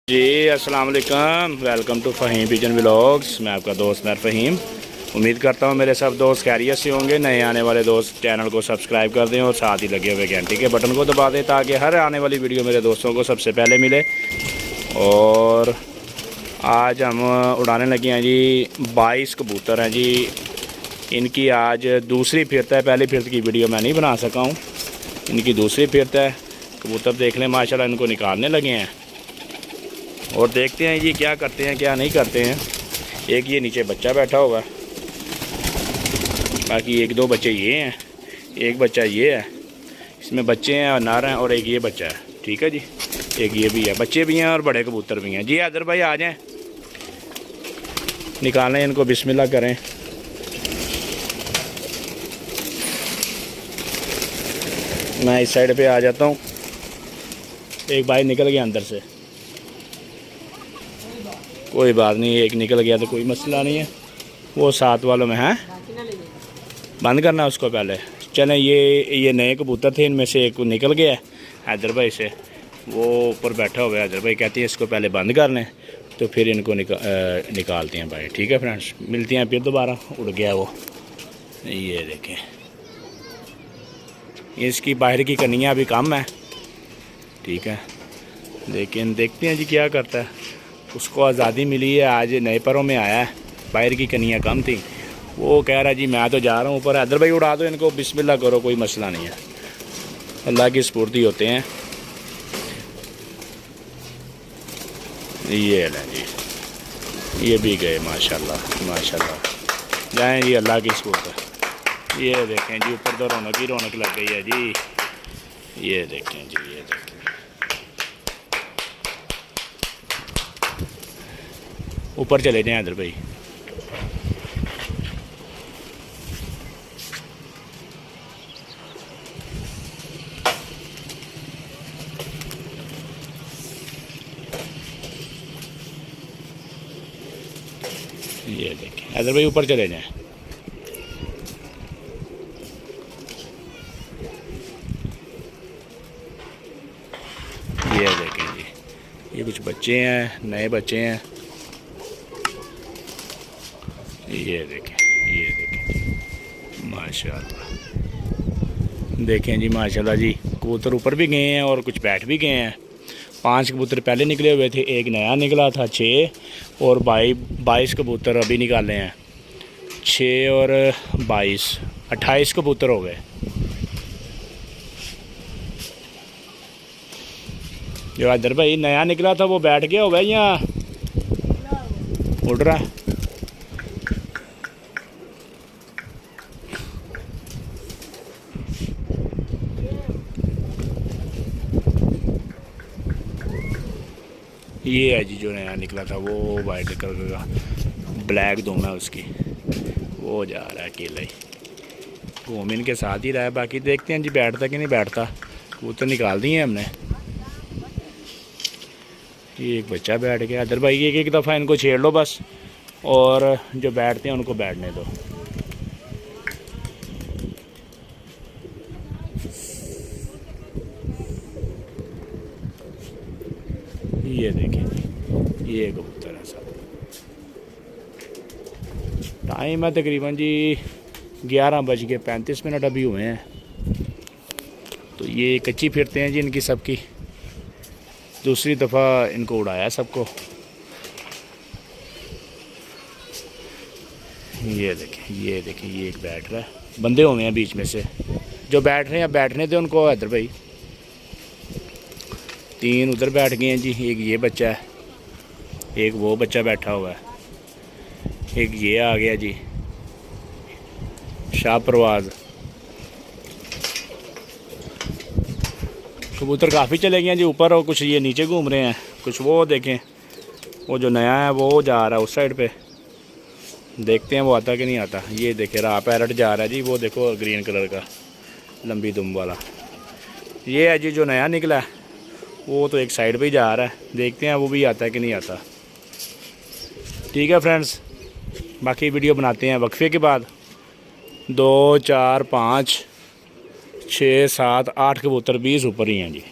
जी अस्सलाम वालेकुम, welcome to Faheem vision vlogs. मैं आपका दोस्त मैं फ़हीम। उम्मीद करता हूँ मेरे सब दोस्त खैरियत से होंगे। नए आने वाले दोस्त चैनल को सब्सक्राइब कर दें और साथ ही लगे हुए घंटी के बटन को दबा दें ताकि हर आने वाली वीडियो मेरे दोस्तों को सबसे पहले मिले। और आज हम उड़ाने लगे हैं जी 22 कबूतर हैं जी। इनकी आज दूसरी फिरत है, पहली फिरत की वीडियो मैं नहीं बना सका हूँ, इनकी दूसरी फिरत है। कबूतर देख लें माशाल्लाह, इनको निकालने लगे हैं और देखते हैं ये क्या करते हैं क्या नहीं करते हैं। एक ये नीचे बच्चा बैठा होगा, बाकी एक दो बच्चे ये हैं, एक बच्चा ये है, इसमें बच्चे हैं और नार हैं, और एक ये बच्चा है। ठीक है जी, एक ये भी है, बच्चे भी हैं और बड़े कबूतर भी हैं जी। हैदर भाई आ जाएं, निकालें इनको, बिस्मिल्लाह करें। मैं इस साइड पे आ जाता हूँ। एक भाई निकल गया अंदर से, कोई बात नहीं, एक निकल गया तो कोई मसला नहीं है। वो साथ वालों में है, बंद करना है उसको पहले। चलें, ये नए कबूतर थे, इनमें से एक निकल गया है हैदर भाई से, वो ऊपर बैठा हुआ है। हैदर भाई कहते हैं इसको पहले बंद कर लें तो फिर इनको निकालते हैं भाई। ठीक है फ्रेंड्स, मिलते हैं फिर दोबारा। उड़ गया वो, ये देखें, इसकी बाहर की कनियाँ अभी कम है। ठीक है, लेकिन देखते हैं जी क्या करता है। उसको आज़ादी मिली है, आज नए परों में आया है, बाहर की कनियाँ कम थी। वो कह रहा है जी मैं तो जा रहा हूँ ऊपर। हैदर भाई उड़ा दो इनको, बिस्मिल्लाह करो, कोई मसला नहीं है, अल्लाह की स्फूर्ति होते हैं। ये लें जी, ये भी गए माशाल्लाह माशाल्लाह। जाएँ जी, अल्लाह की स्फूर्त है। ये देखें जी, ऊपर तो रौनक ही रौनक लग गई है जी। ये देखें जी, ये देखें, ऊपर चले जाएं हैदर भाई। ये देखें हैदर भाई, ऊपर चले जाएं। ये देखें जी, ये कुछ बच्चे हैं, नए बच्चे हैं। ये देखें, ये देखें माशाल्लाह, देखें जी माशाल्लाह जी। कबूतर ऊपर भी गए हैं और कुछ बैठ भी गए हैं। 5 कबूतर पहले निकले हुए थे, एक नया निकला था 6, और 22 कबूतर अभी निकाले हैं। 6 और 22 28 कबूतर हो गए। जो हैदर भाई नया निकला था वो बैठ गया होगा या उड़ रहा है? ये है जी जो नया निकला था, वो वाइट कलर का ब्लैक दुम है उसकी, वो जा रहा है अकेला ही, घूम इनके साथ ही रहा है। बाकी देखते हैं जी बैठता कि नहीं बैठता। कबूतर निकाल दिए हमने। ये एक बच्चा बैठ गया। अदर भाई एक एक दफ़ा इनको छेड़ लो बस, और जो बैठते हैं उनको बैठने दो। ये देखें, ये कबूतर है सब। टाइम है तकरीबन जी 11:35 अभी हुए हैं। तो ये कच्ची फिरते हैं जी इनकी सबकी, दूसरी दफ़ा इनको उड़ाया सबको। ये देखें, ये देखें, ये एक बैठ रहा है, बंदे हुए हैं बीच में से, जो बैठ रहे हैं बैठने थे उनको। हैदर भाई 3 उधर बैठ गए हैं जी। एक ये बच्चा है, एक वो बच्चा बैठा हुआ है, एक ये आ गया जी शाह परवाज़। कबूतर काफ़ी चले गए हैं जी ऊपर, और कुछ ये नीचे घूम रहे हैं, कुछ वो देखें, वो जो नया है वो जा रहा है उस साइड पे। देखते हैं वो आता कि नहीं आता। ये देखे रहा पैरट जा रहा है जी, वो देखो ग्रीन कलर का लंबी दुम वाला। ये है जी जो नया निकला है, वो तो एक साइड पे ही जा रहा है। देखते हैं वो भी आता है कि नहीं आता। ठीक है फ्रेंड्स, बाकी वीडियो बनाते हैं वक्फे के बाद। 2 4 5 6 7 8 कबूतर 20 ऊपर ही हैं जी।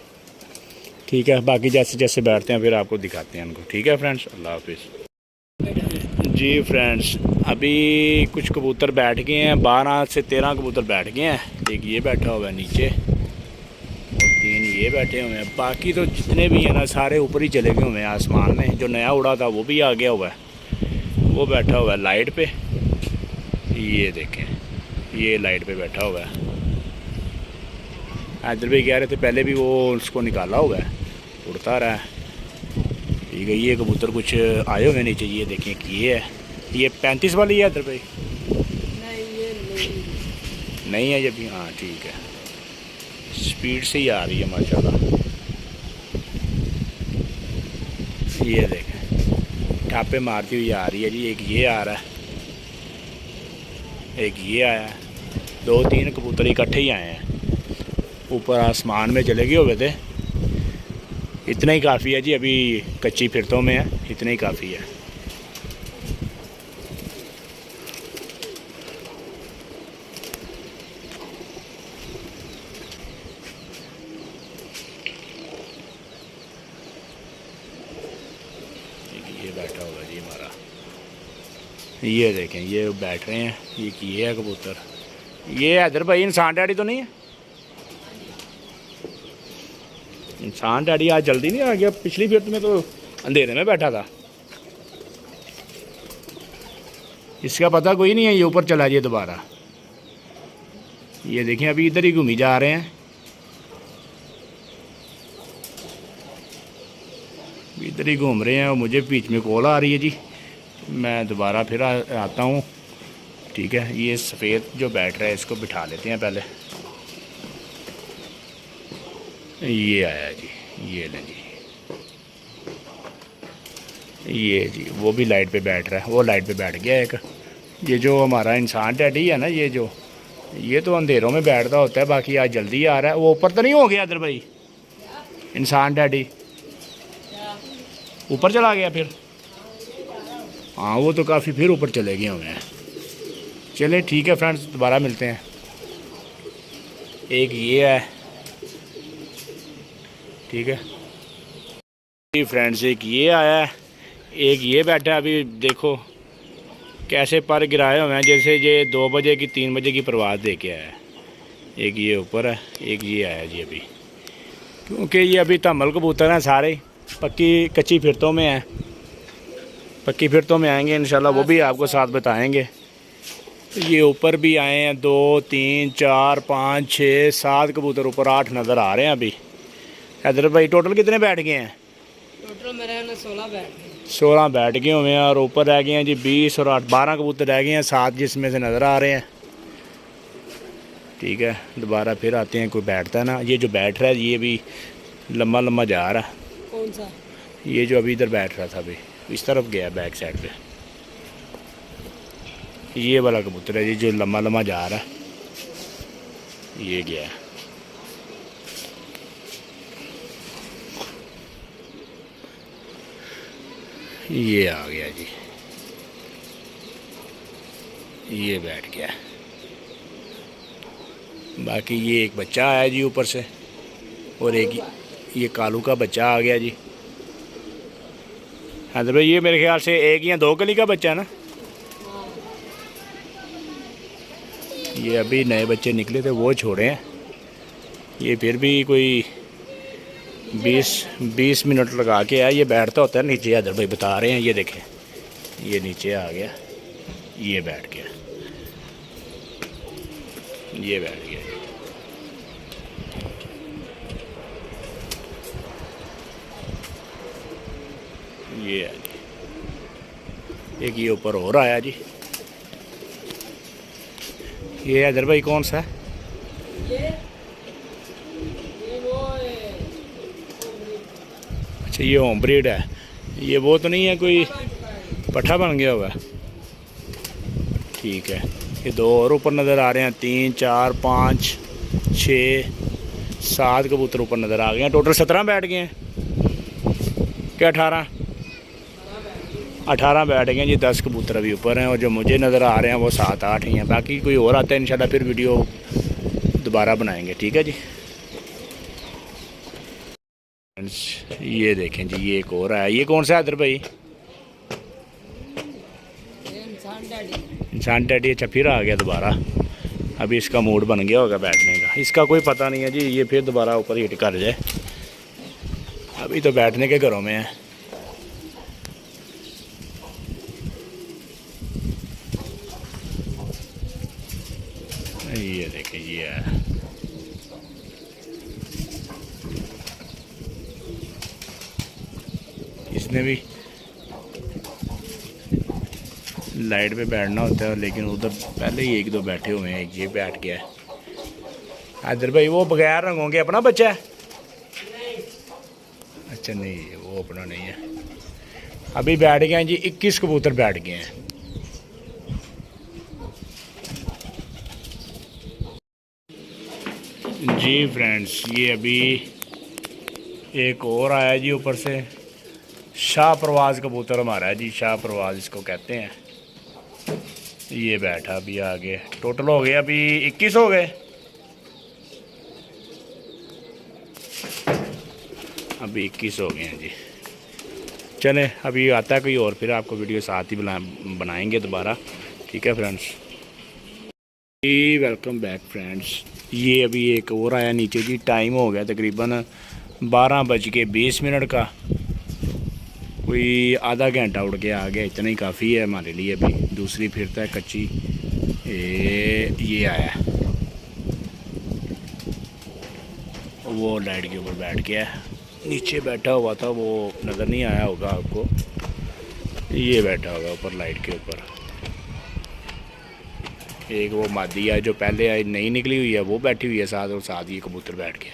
ठीक है, बाकी जैसे जैसे बैठते हैं फिर आपको दिखाते हैं उनको। ठीक है फ्रेंड्स, अल्लाह हाफिज़। जी फ्रेंड्स, अभी कुछ कबूतर बैठ गए हैं, 12 से 13 कबूतर बैठ गए हैं। एक ये बैठा हुआ है नीचे और 3 ये बैठे हुए हैं। बाकी तो जितने भी हैं ना सारे ऊपर ही चले गए हुए हैं आसमान में। जो नया उड़ा था वो भी आ गया हुआ है, वो बैठा हुआ है लाइट पे। ये देखें, ये लाइट पे बैठा हुआ है। इधर भी कह रहे थे पहले भी वो उसको निकाला हुआ है, उड़ता रहा है। ठीक है, ये कबूतर कुछ आए हुए नीचे। ये देखें कि ये है, ये 35 वाली है इधर भाई? नहीं है ये भी। हाँ ठीक है, स्पीड से ही आ रही है माशाल्लाह। ये देखें टापे मारती हुई आ रही है जी। एक ये आ रहा है, एक ये आया है। 2-3 कबूतर इकट्ठे ही आए हैं, ऊपर आसमान में चले गए हुए थे। इतना ही काफ़ी है जी, अभी कच्ची फिरतों में है, इतना ही काफ़ी है। ये बैठा होगा जी हमारा, ये देखें ये बैठ रहे हैं। ये है कबूतर। ये हैदर भाई इंसान डैडी तो नहीं है? इंसान डैडी आज जल्दी नहीं आ गया? पिछली फिर में तो अंधेरे में बैठा था। इसका पता कोई नहीं है, ये ऊपर चला जाए दोबारा। ये देखें अभी इधर ही घूमी जा रहे हैं, इधर ही घूम रहे हैं। और मुझे बीच में कॉल आ रही है जी, मैं दोबारा फिर आता हूँ। ठीक है, ये सफ़ेद जो बैठ रहा है इसको बिठा लेते हैं पहले। ये आया जी, ये लें जी, ये जी वो भी लाइट पे बैठ रहा है, वो लाइट पे बैठ गया एक। ये जो हमारा इंसान डैडी है ना, ये तो अंधेरों में बैठता होता है, बाकी आज जल्दी आ रहा है। वो ऊपर तो नहीं हो गया इधर भाई? इंसान डैडी ऊपर चला गया फिर? हाँ वो तो काफ़ी फिर ऊपर चले गए हुए हैं। चले ठीक है फ्रेंड्स, दोबारा मिलते हैं। एक ये है, ठीक है जी फ्रेंड्स, एक ये आया है, एक ये बैठा है। अभी देखो कैसे पर गिराए हुए हैं, जैसे ये 2 बजे की 3 बजे की परवाज़ दे के आया है। एक ये ऊपर है, एक ये आया जी अभी, क्योंकि ये अभी तमल कबूतर हैं सारे, पक्की कच्ची फिरतों में हैं। पक्की फिरतों में आएंगे इंशाल्लाह, वो भी आपको साथ बताएंगे। ये ऊपर भी आए हैं 2 3 4 5 6 7 कबूतर ऊपर, 8 नज़र आ रहे हैं अभी। हैदर भाई टोटल कितने बैठ गए हैं? टोटल मेरे यहाँ 16 बैठ गए। 16 बैठ गए हुए हैं, और ऊपर रह गए हैं जी 20 और 8 12 कबूतर रह गए हैं, 7 जिसमें से नज़र आ रहे हैं। ठीक है, दोबारा फिर आते हैं। कोई बैठता है ना, ये जो बैठ रहा है ये भी लम्बा लम्बा जा रहा है। कौन सा? ये जो अभी इधर बैठ रहा था, अभी इस तरफ गया बैक साइड पे। ये वाला कबूतर है जी जो लम्बा लम्बा जा रहा है, ये गया। ये आ गया जी, ये बैठ गया। बाकी ये एक बच्चा आया जी ऊपर से, और एक ये कालू का बच्चा आ गया जी। हाँ तो भाई ये मेरे ख्याल से 1 या 2 कली का बच्चा है ना। ये अभी नए बच्चे निकले थे वो छोड़े हैं। ये फिर भी कोई 20 मिनट लगा के आया। ये बैठता होता है नीचे, इधर भाई बता रहे हैं। ये देखें ये नीचे आ गया, ये बैठ गया, ये बैठ गया। ये है जी, एक ये ऊपर और आया जी। ये इधर भाई कौन सा है? ये वो अच्छा ये होम ब्रीड है। ये वो तो नहीं है कोई पट्ठा बन गया हुआ? ठीक है, ये 2 और ऊपर नज़र आ रहे हैं। 3 4 5 6 7 कबूतर ऊपर नज़र आ गए हैं। टोटल 17 बैठ गए हैं क्या? 18 बैठ गए हैं जी। 10 कबूतर अभी ऊपर हैं, और जो मुझे नज़र आ रहे हैं वो 7 8 ही हैं। बाकी कोई और आता है इंशाल्लाह फिर वीडियो दोबारा बनाएंगे। ठीक है जी। ये देखें जी, ये एक और है। ये कौन सा है हैदर भाई? ये इंसान डैडी। इंसान टैडी। अच्छा फिर आ गया दोबारा। अभी इसका मूड बन गया होगा बैठने का। इसका कोई पता नहीं है जी, ये फिर दोबारा ऊपर हिट कर जाए। अभी तो बैठने के घरों में है। ये देखें, ये है। इसने भी लाइट पे बैठना होता है, लेकिन उधर पहले ही एक दो बैठे हुए हैं। ये बैठ गया है। हैदर भाई वो बगैर रंगों के अपना बच्चा है? अच्छा नहीं, वो अपना नहीं है। अभी बैठ गए हैं जी, 21 कबूतर बैठ गए हैं। जी फ्रेंड्स, ये अभी एक और आया जी ऊपर से। शाह परवाज़ कबूतर हमारा है जी, शाह परवाज़ इसको कहते हैं। ये बैठा अभी आगे। टोटल हो गए अभी 21 हो गए। अभी 21 हो गए हैं जी। चलें, अभी आता है कोई और, फिर आपको वीडियो साथ ही बनाएंगे दोबारा। ठीक है फ्रेंड्स जी, वेलकम बैक फ्रेंड्स। ये अभी एक और आया नीचे जी। टाइम हो गया तकरीबन 12:20 का। कोई आधा घंटा उड़ के आ गया, इतना ही काफ़ी है हमारे लिए। अभी दूसरी फिरता है कच्ची। ये आया, वो लाइट के ऊपर बैठ गया। नीचे बैठा हुआ था, वो नज़र नहीं आया होगा आपको। ये बैठा होगा ऊपर लाइट के ऊपर। एक वो मादी है जो पहले आई नई निकली हुई है, वो बैठी हुई है साथ, और साथ ये कबूतर बैठ गया।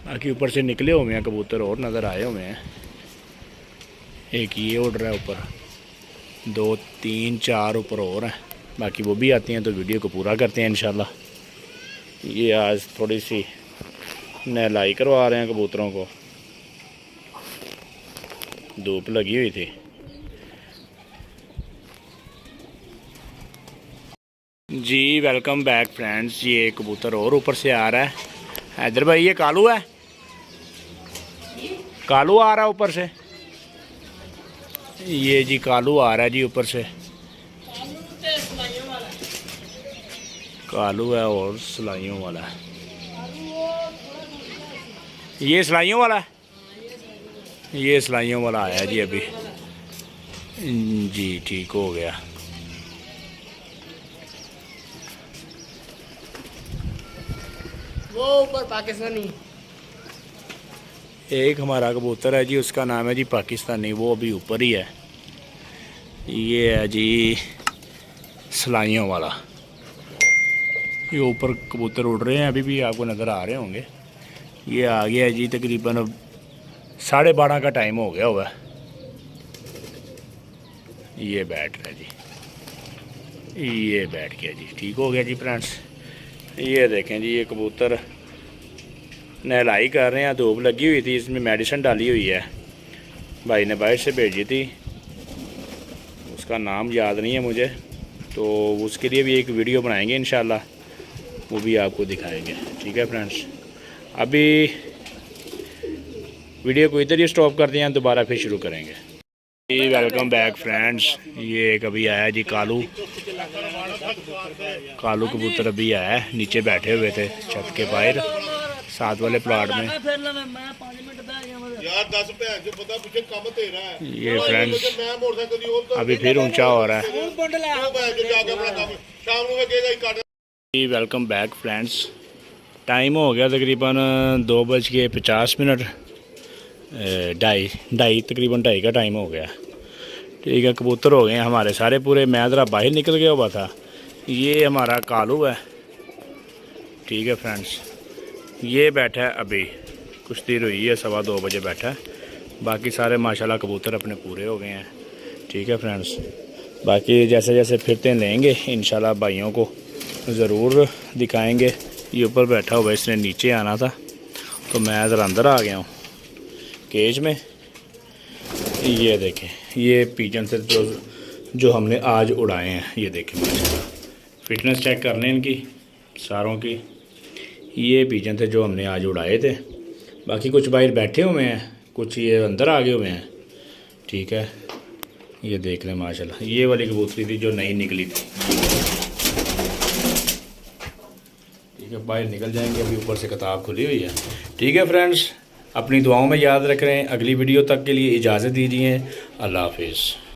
बाकी ऊपर से निकले हुए हैं कबूतर और नज़र आए हुए हैं। एक ये उड़ रहा है ऊपर, 2 3 4 ऊपर और हैं। बाकी वो भी आती हैं तो वीडियो को पूरा करते हैं इंशाल्लाह। ये आज थोड़ी सी नहलाई करवा रहे हैं कबूतरों को, धूप लगी हुई थी। जी वेलकम बैक फ्रेंड्स। ये कबूतर और ऊपर से आ रहा है। हैदर भाई ये कालू है? कालू आ रहा है ऊपर से। ये जी कालू आ रहा है जी ऊपर से। कालू है और सिलाइयों वाला है। ये सिलाइयों वाला है। ये सिलाइयों वाला आया जी अभी। जी ठीक हो गया। वो ऊपर पाकिस्तानी। एक हमारा कबूतर है जी, उसका नाम है जी पाकिस्तानी, वो अभी ऊपर ही है। ये है जी सिलाइयों वाला। ये ऊपर कबूतर उड़ रहे हैं, अभी भी आपको नज़र आ रहे होंगे। ये आ गया है जी, तकरीबन 12:30 का टाइम हो गया होगा। ये बैठ रहा है जी, ये बैठ गया जी। ठीक हो गया जी फ्रेंड्स। ये देखें जी, ये कबूतर नहलाई कर रहे हैं। धूप लगी हुई थी, इसमें मेडिसिन डाली हुई है। भाई ने बाहर से भेजी थी, उसका नाम याद नहीं है मुझे, तो उसके लिए भी एक वीडियो बनाएंगे इंशाल्लाह, वो भी आपको दिखाएंगे। ठीक है फ्रेंड्स, अभी वीडियो को इधर ही स्टॉप करते हैं, दोबारा फिर शुरू करेंगे जी। Welcome back friends. ये एक अभी आया जी कालू कबूतर अभी आया है। नीचे बैठे हुए थे छत के बाहर, साथ वाले प्लाट में। ये फ्रेंड्स अभी फिर ऊंचा हो रहा है। Welcome back friends. टाइम हो गया तकरीबन 2:50। ढाई तकरीबन 2:30 का टाइम हो गया। ठीक है, कबूतर हो गए हैं हमारे सारे पूरे। मैं ज़रा बाहर निकल गया हुआ था। ये हमारा कालू है। ठीक है फ्रेंड्स, ये बैठा है अभी, कुछ देर हुई है, 2:15 बजे बैठा है। बाकी सारे माशाल्लाह कबूतर अपने पूरे हो गए हैं। ठीक है फ्रेंड्स, बाकी जैसे जैसे फिरते लेंगे इंशाल्लाह भाइयों को ज़रूर दिखाएंगे। ये ऊपर बैठा हुआ, इसने नीचे आना था तो मैं ज़रा अंदर आ गया हूँ केज में। ये देखें, ये पिजन से जो हमने आज उड़ाए हैं, ये देखें माशाल्लाह। फिटनेस चेक करने इनकी सारों की। ये पिजन थे जो हमने आज उड़ाए थे, बाकी कुछ बाहर बैठे हुए हैं, कुछ ये अंदर आ गए हुए हैं। ठीक है, ये देख लें माशाल्लाह, ये वाली कबूतरी थी जो नई निकली थी। ठीक है, बाहर निकल जाएंगे, अभी ऊपर से किताब खुली हुई है। ठीक है फ्रेंड्स, अपनी दुआओं में याद रख रहे हैं। अगली वीडियो तक के लिए इजाज़त दीजिए। अल्लाह हाफिज़।